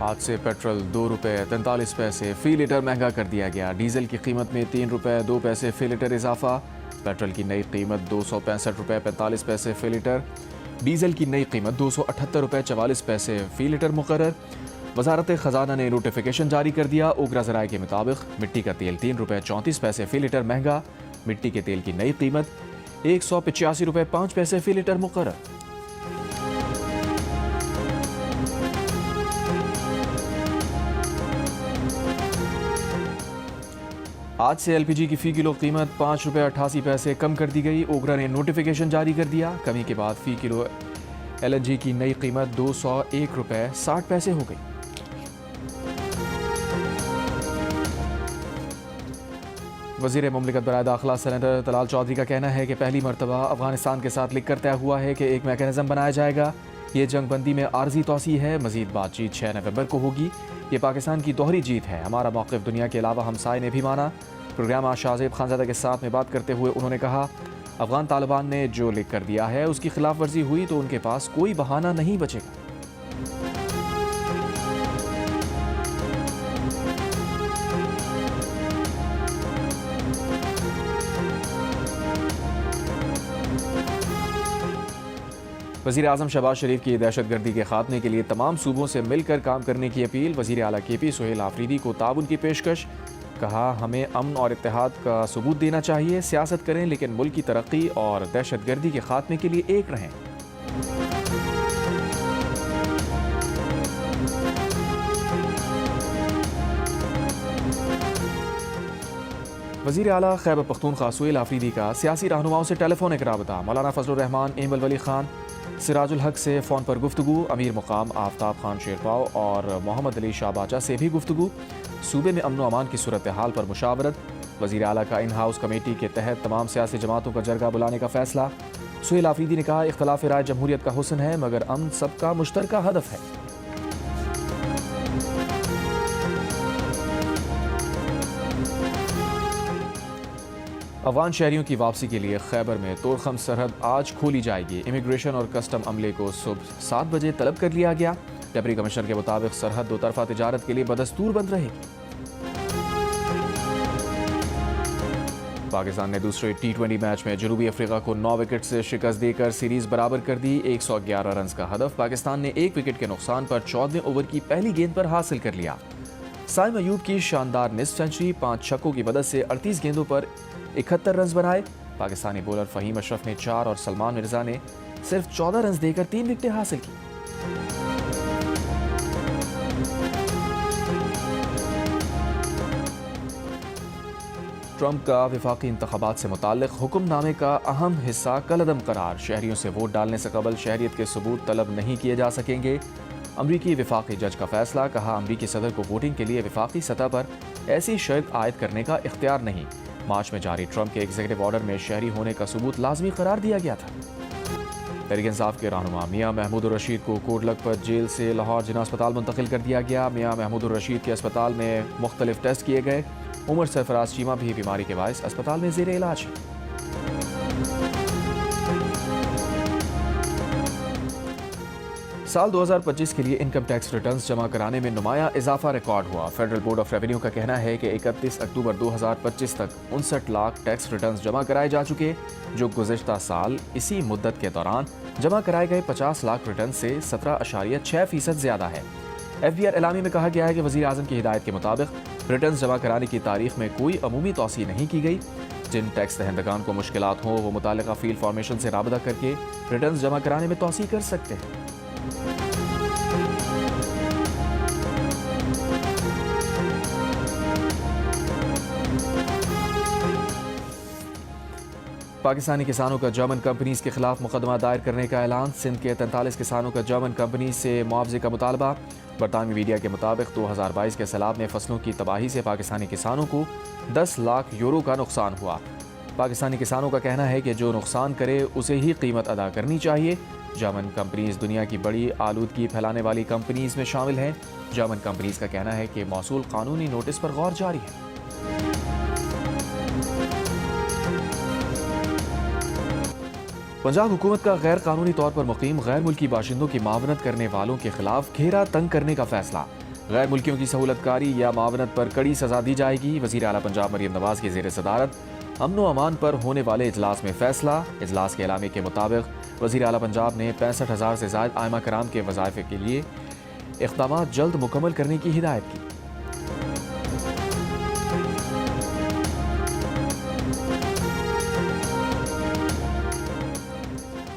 आज से पेट्रोल ₹2.43 फ़ी लीटर महंगा कर दिया गया। डीजल की कीमत में ₹3.02 फ़ी लीटर इजाफा। पेट्रोल की नई कीमत ₹265.45 फ़ी लीटर। डीजल की नई कीमत ₹278.44 फ़ी लीटर मुकर्रर। वजारत खजाना ने नोटिफिकेशन जारी कर दिया। ओगरा ज़राए के मुताबिक मिट्टी का तेल ₹3.34 फ़ी लीटर महंगा। मिट्टी के तेल की नई कीमत ₹185.05 फ़ी लीटर मुकर्रर। आज से एलपीजी की फ़ी किलो कीमत ₹5.88 कम कर दी गई। ओगरा ने नोटिफिकेशन जारी कर दिया। कमी के बाद फ़ी किलो एलएनजी की नई कीमत ₹201.60 हो गई। वज़ीर मुमलिकत बराए दाखिला सेनेटर तलाल चौधरी का कहना है कि पहली मरतबा अफगानिस्तान के साथ लिख कर तय हुआ है कि एक मैकेनिज़्म बनाया जाएगा। ये जंग बंदी में आर्जी तोसी है। मज़ीद बातचीत 6 नवंबर को होगी। ये पाकिस्तान की दोहरी जीत है। हमारा मौक़िफ़ दुनिया के अलावा हमसाये ने भी माना। प्रोग्राम आज शाहज़ेब खानज़ादा के साथ में बात करते हुए उन्होंने कहा, अफ़गान तालिबान ने जो लिख कर दिया है उसकी खिलाफ वर्जी हुई तो उनके पास कोई बहाना नहीं बचेगा। वज़ीर आज़म शहबाज शरीफ की दहशतगर्दी के खात्मे के लिए तमाम सूबों से मिलकर काम करने की अपील। वज़ीर आला KP सुहेल आफरीदी को ताउन की पेशकश। कहा, हमें अमन और इत्तेहाद का सबूत देना चाहिए। सियासत करें लेकिन मुल्क की तरक्की और दहशतगर्दी के खात्मे के लिए एक रहें। वज़ीर आला खैबर पख्तूनख्वा सुहेल आफरीदी का सियासी रहनुमाओं से टेलीफोनिक राबता। मौलाना फजलुर रहमान, एम वली खान, सिराजुल हक से फ़ोन पर गुफ्तगू। अमीर मुकाम आफ्ताब खान शेरपाव और मोहम्मद अली शाहबाचा से भी गुफ्तगू। सूबे में अमन व अमान की सूरत हाल पर मुशावरत। वज़ीर आला का इन हाउस कमेटी के तहत तमाम सियासी जमातों का जरगा बुलाने का फैसला। सुहेल आफरीदी ने कहा, इख्तलाफ राय जमहूरियत का हुस्न है मगर अमन सबका मुश्तरका हदफ है। अफगान शहरियों की वापसी के लिए खैबर में तोरखम सरहद आज खोली जाएगी। इमिग्रेशन और कस्टम अमले को सुबह 7 बजे तलब कर लिया गया। डिप्टी कमिश्नर के मुताबिक सरहद दो तरफा तिजारत के लिए बदस्तूर बंद रहेगी। पाकिस्तान ने दूसरे T20 मैच में जनूबी अफ्रीका को 9 विकेट से शिकस्त देकर सीरीज बराबर कर दी। 111 रन का हदफ पाकिस्तान ने 1 विकेट के नुकसान पर 14वें ओवर की पहली गेंद पर हासिल कर लिया। साइम अयूब की शानदार निस्फ सेंचुरी, 5 छक्कों की मदद से 38 गेंदों पर 71 रन बनाए। पाकिस्तानी बॉलर फहीम अशरफ ने 4 और सलमान मिर्जा ने सिर्फ 14 रन देकर 3 विकेटें हासिल की। ट्रंप का वफाकी इंतखाबात से मुताल्लिक हुक्मनामे का अहम हिस्सा कलअदम करार। शहरियों से वोट डालने से कबल शहरियत के सबूत तलब नहीं किए जा सकेंगे। अमरीकी वफाकी जज का फैसला। कहा, अमरीकी सदर को वोटिंग के लिए वफाकी सतह पर ऐसी शर्त आयद करने का इख्तियार नहीं। मार्च में जारी ट्रंप के एग्जीक्यूटिव ऑर्डर में शहरी होने का सबूत लाजमी करार दिया गया था। तहरीक इंसाफ के रहनुमा मियां महमूद रशीद को कोट लखपत जेल से लाहौर जिना अस्पताल मुंतकिल कर दिया गया। मियां महमूद रशीद के अस्पताल में मुख्तलिफ टेस्ट किए गए। उमर सरफराज चीमा भी बीमारी के बायस अस्पताल में ज़ेर इलाज है। साल 2025 के लिए इनकम टैक्स रिटर्न्स जमा कराने में नुमाया इजाफा रिकॉर्ड हुआ। फेडरल बोर्ड ऑफ रेवेन्यू का कहना है कि 31 अक्टूबर 2025 तक 59 लाख टैक्स रिटर्न्स जमा कराए जा चुके, जो गुज़िश्ता साल इसी मुद्दत के दौरान जमा कराए गए 50 लाख रिटर्न से 17.6% ज़्यादा है। FBR एलामी में कहा गया है कि वज़ीर आज़म की हिदायत के मुताबिक रिटर्न्स जमा कराने की तारीख में कोई अमूमी तौसी नहीं की गई। जिन टैक्स दहंदगान को मुश्किलात हों वो मुतालिका फील्ड फॉर्मेशन से राबता करके रिटर्न्स जमा कराने में तौसी कर सकते हैं। पाकिस्तानी किसानों का जर्मन कंपनीज के खिलाफ मुकदमा दायर करने का ऐलान। सिंध के 43 किसानों का जर्मन कंपनी से मुआवजे का मुतालबा। बरतानवी मीडिया के मुताबिक 2022 के सैलाब में फसलों की तबाही से पाकिस्तानी किसानों को 10 लाख यूरो का नुकसान हुआ। पाकिस्तानी किसानों का कहना है कि जो नुकसान करे उसे ही कीमत अदा करनी चाहिए। जर्मन कंपनीज दुनिया की बड़ी आलूदगी फैलाने वाली कंपनीज में शामिल हैं। जर्मन कंपनीज का कहना है कि मौसूल कानूनी नोटिस पर गौर जारी है। पंजाब हुकूमत का गैर कानूनी तौर पर मुकीम गैर मुल्की बाशिंदों की मावनत करने वालों के खिलाफ घेरा तंग करने का फैसला। गैर मुल्कियों की सहूलतकारी या मावनत पर कड़ी सजा दी जाएगी। वज़ीर आला पंजाब मरियम नवाज की ज़ेर सदारत अमन व अमान पर होने वाले इजलास में फैसला। इजलास के एलामे के मुताबिक वज़ीर आला पंजाब ने 65,000 से ज़ायद आइमा कराम के वज़ाइफ के लिए इक़दामात जल्द मुकम्मल करने की हिदायत की।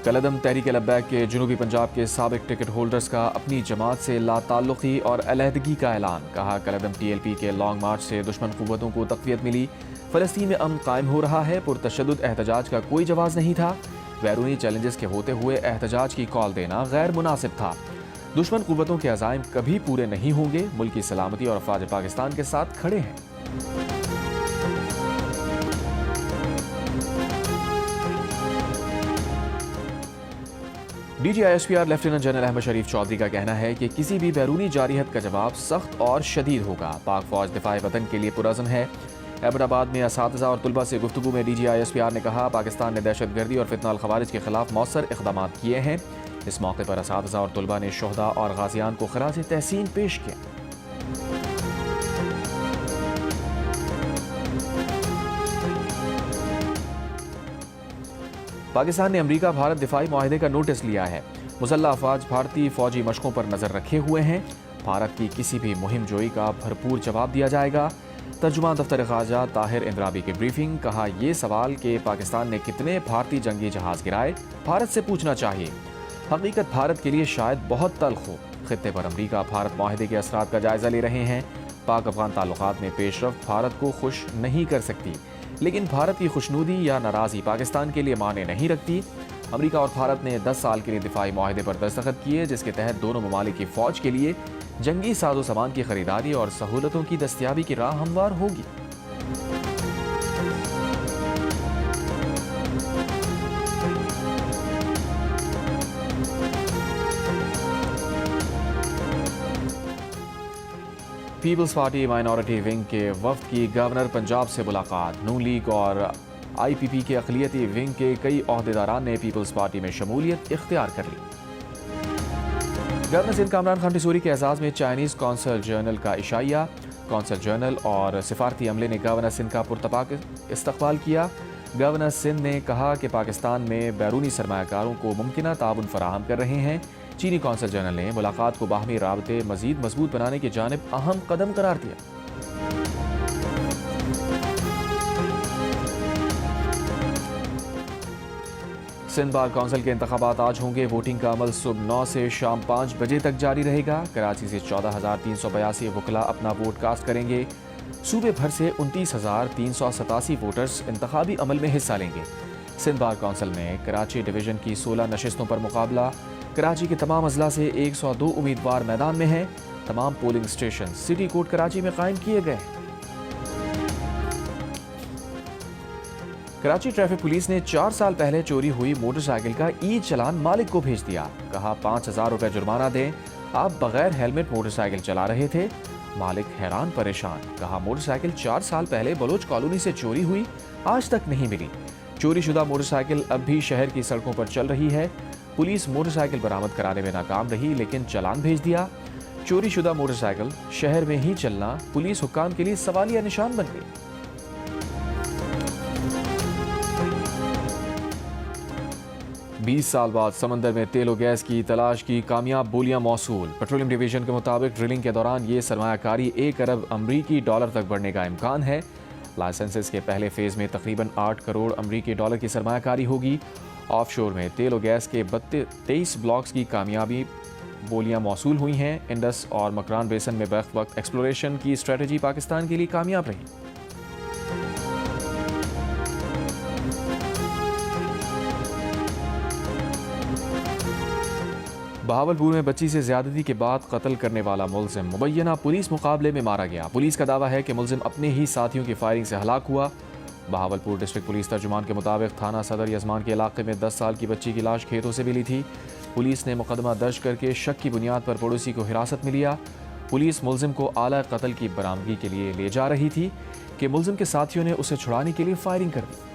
कलअदम तहरीक लब्बैक के जनूबी पंजाब के साबिक टिकट होल्डर्स का अपनी जमात से लाताल्लुकी और अलहदगी का ऐलान। कहा, कलअदम TLP के लॉन्ग मार्च से दुश्मन कुव्वतों को तक़वियत मिली। फ़लस्तीन में अमन कायम हो रहा है। पुरतशद्दुद एहतजाज का कोई जवाज़ नहीं था। बैरूनी चैलेंजेस के होते हुए एहतजाज की कॉल देना गैर मुनासिब था। दुश्मन कुव्वतों के अज़ाइम कभी पूरे नहीं होंगे। मुल्क की सलामती और अफ़वाज पाकिस्तान के साथ खड़े हैं। DGISPR लेफ्टिनेंट जनरल अहमद शरीफ चौधरी का कहना है कि किसी भी बैरूनी जारियत का जवाब सख्त और शदीद होगा। पाक फौज दिफाए वतन के लिए पुरअज़्म है। अहमदाबाद में असातिज़ा और तुलबा से गुफ्तगू में DGISPR ने कहा, पाकिस्तान ने दहशतगर्दी और फितना अल खवारिज के खिलाफ मौसर इक़दाम किए हैं। इस मौके पर असातिज़ा और तुलबा ने शुहदा और गाज़ियान को खराज तहसीन पेश किया। पाकिस्तान ने अमरीका भारत दिफाई मुआहदे का नोटिस लिया है। मुसल्लह अफवाज भारतीय फौजी मशकों पर नजर रखे हुए हैं। भारत की किसी भी मुहिम जोई का भरपूर जवाब दिया जाएगा। तर्जुमान दफ्तर ख़ारजा ताहिर इंद्राबी की ब्रीफिंग। कहा, ये सवाल कि पाकिस्तान ने कितने भारतीय जंगी जहाज गिराए भारत से पूछना चाहिए। हकीकत भारत के लिए शायद बहुत तल्ख हो। खित्ते पर अमरीका भारत मुआहदे के असरात का जायजा ले रहे हैं। पाक अफगान ताल्लुकात में पेशरफ्त भारत को खुश नहीं कर सकती, लेकिन भारत की खुशनुदी या नाराज़गी पाकिस्तान के लिए माने नहीं रखती। अमरीका और भारत ने 10 साल के लिए दिफाई मुआहदे पर दस्तखत किए, जिसके तहत दोनों ममालिक की फ़ौज के लिए जंगी साजो सामान की खरीदारी और सहूलतों की दस्तियाबी की राह हमवार होगी। पीपल्स पार्टी माइनॉरिटी विंग के वफ्द की गवर्नर पंजाब से मुलाकात। नून लीग और IPP के अक़लियती विंग के कई ओहदेदारान ने पीपल्स पार्टी में शमूलियत इख्तियार कर ली। गवर्नर सिंध कामरान खान टिसूरी के एजाज़ में चाइनीज़ कौंसल जनरल का इशाइया। कौंसल जनरल और सिफारती अमले ने गवर्नर सिंध का पुरतपाक इस्तकबाल किया। गवर्नर सिंध ने कहा कि पाकिस्तान में बैरूनी सरमायाकारों को मुमकिना ताउन फराहम कर रहे हैं। चीनी कौंसल जनरल ने मुलाकात को बाहमी राबते मज़ीद मजबूत बनाने की जानिब अहम कदम करार दिया। सिंध बार काउंसिल के इंतखाबात आज होंगे। वोटिंग का अमल सुबह 9 से शाम 5 बजे तक जारी रहेगा। कराची से 14,382 वकला अपना वोट कास्ट करेंगे। सूबे भर से 29,387 वोटर्स इंतखाबी अमल में हिस्सा लेंगे। सिंध बार काउंसिल में कराची डिवीज़न की 16 नशिस्तों पर मुकाबला। कराची के तमाम अजला से 102 उम्मीदवार मैदान में हैं। तमाम polling station city court Karachi में कायम किए गए हैं। कराची ट्रैफिक पुलिस ने 4 साल पहले चोरी हुई मोटरसाइकिल का ई चालान मालिक को भेज दिया। कहा, 5,000 रुपए जुर्माना दें, आप बगैर हेलमेट मोटरसाइकिल चला रहे थे। मालिक हैरान परेशान। कहा, मोटरसाइकिल 4 साल पहले बलोच कॉलोनी से चोरी हुई, आज तक नहीं मिली। चोरी शुदा मोटरसाइकिल अब भी शहर की सड़कों पर चल रही है। पुलिस मोटरसाइकिल बरामद कराने में नाकाम रही, लेकिन चालान भेज दिया। चोरी शुदा मोटरसाइकिल शहर में ही चलना पुलिस हुक्काम के लिए सवालिया निशान बन गई। बीस साल बाद समंदर में तेल और गैस की तलाश की कामयाब बोलियां मौसूल। पेट्रोलियम डिवीजन के मुताबिक ड्रिलिंग के दौरान ये सरमायाकारी 1 अरब अमरीकी डॉलर तक बढ़ने का इम्कान है। लाइसेंसेस के पहले फेज में तकरीबन 8 करोड़ अमरीकी डॉलर की सरमायाकारी होगी। ऑफशोर में तेल और गैस के 23 ब्लॉक्स की कामयाबी बोलियां मौसूल हुई हैं। इंडस और मकरान बेसन में वक्त एक्सप्लोरेशन की स्ट्रेटजी पाकिस्तान के लिए कामयाब रही। बहावलपुर में बच्ची से ज्यादती के बाद कत्ल करने वाला मुलजिम मुबैना पुलिस मुकाबले में मारा गया। पुलिस का दावा है कि मुलजिम अपने ही साथियों की फायरिंग से हलाक हुआ। बहावलपुर डिस्ट्रिक्ट पुलिस तर्जुमान के मुताबिक थाना सदर यजमान के इलाके में 10 साल की बच्ची की लाश खेतों से मिली थी। पुलिस ने मुकदमा दर्ज करके शक की बुनियाद पर पड़ोसी को हिरासत में लिया। पुलिस मुलजिम को आला कत्ल की बरामदगी के लिए ले जा रही थी कि मुलजिम के साथियों ने उसे छुड़ाने के लिए फायरिंग कर दी।